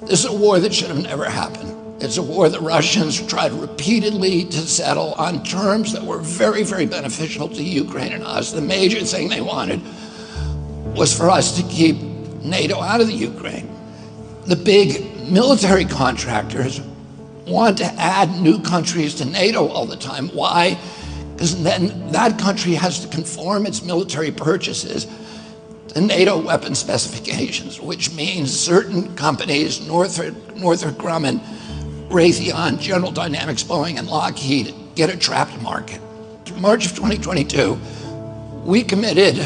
This is a war that should have never happened. It's a war the Russians tried repeatedly to settle on terms that were very, very beneficial to Ukraine and us. The major thing they wanted was for us to keep NATO out of the Ukraine. The big military contractors want to add new countries to NATO all the time. Why? Because then that country has to conform its military purchases to NATO weapon specifications, which means certain companies, Northrop Grumman, Raytheon, General Dynamics, Boeing, and Lockheed, get a trapped market. In March of 2022, we committed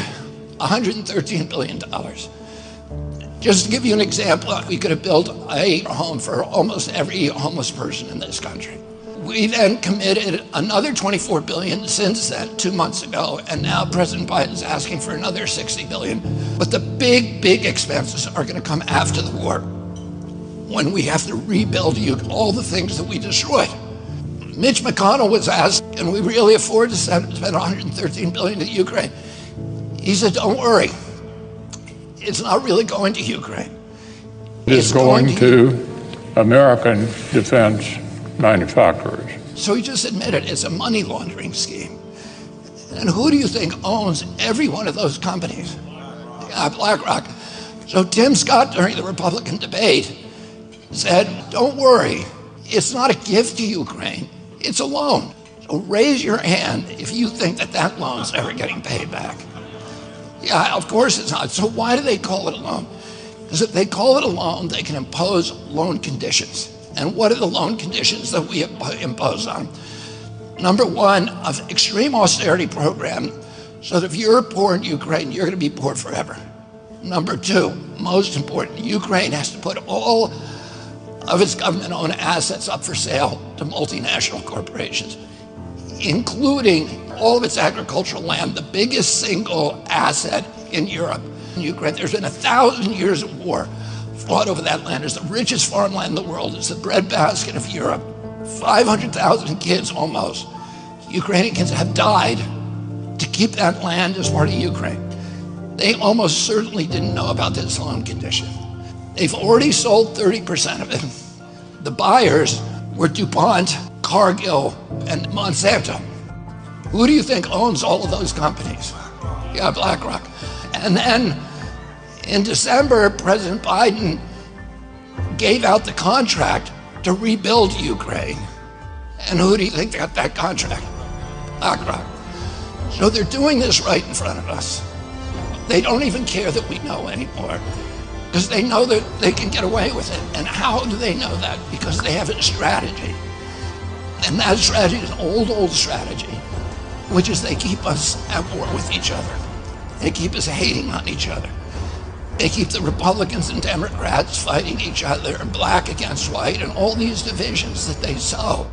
$113 billion. Just to give you an example, we could have built a home for almost every homeless person in this country. We then committed another $24 billion since then, 2 months ago, and now President Biden's asking for another $60 billion. But the big, big expenses are going to come after the war, when we have to rebuild all the things that we destroyed. Mitch McConnell was asked, can we really afford to spend $113 billion to Ukraine? He said, don't worry. It's not really going to Ukraine. It's going to American defense manufacturers. So he just admitted it's a money laundering scheme. And who do you think owns every one of those companies? BlackRock. So Tim Scott, during the Republican debate, said, don't worry, it's not a gift to Ukraine, it's a loan. So raise your hand if you think that that loan's ever getting paid back. Yeah, of course it's not. So why do they call it a loan? Because if they call it a loan, they can impose loan conditions. And what are the loan conditions that we impose on? Number one, an extreme austerity program, so that if you're poor in Ukraine, you're going to be poor forever. Number two, most important, Ukraine has to put all of its government-owned assets up for sale to multinational corporations, including all of its agricultural land, the biggest single asset in Europe. In Ukraine, there's been 1,000 years of war fought over that land. It's the richest farmland in the world. It's the breadbasket of Europe. 500,000 kids almost, Ukrainian kids, have died to keep that land as part of Ukraine. They almost certainly didn't know about this loan condition. They've already sold 30% of it. The buyers were DuPont, Cargill, and Monsanto. Who do you think owns all of those companies? Yeah, BlackRock. And then in December, President Biden gave out the contract to rebuild Ukraine. And who do you think got that contract? BlackRock. So they're doing this right in front of us. They don't even care that we know anymore, because they know that they can get away with it. And how do they know that? Because they have a strategy. And that strategy is an old strategy, which is they keep us at war with each other. They keep us hating on each other. They keep the Republicans and Democrats fighting each other, black against white, and all these divisions that they sow.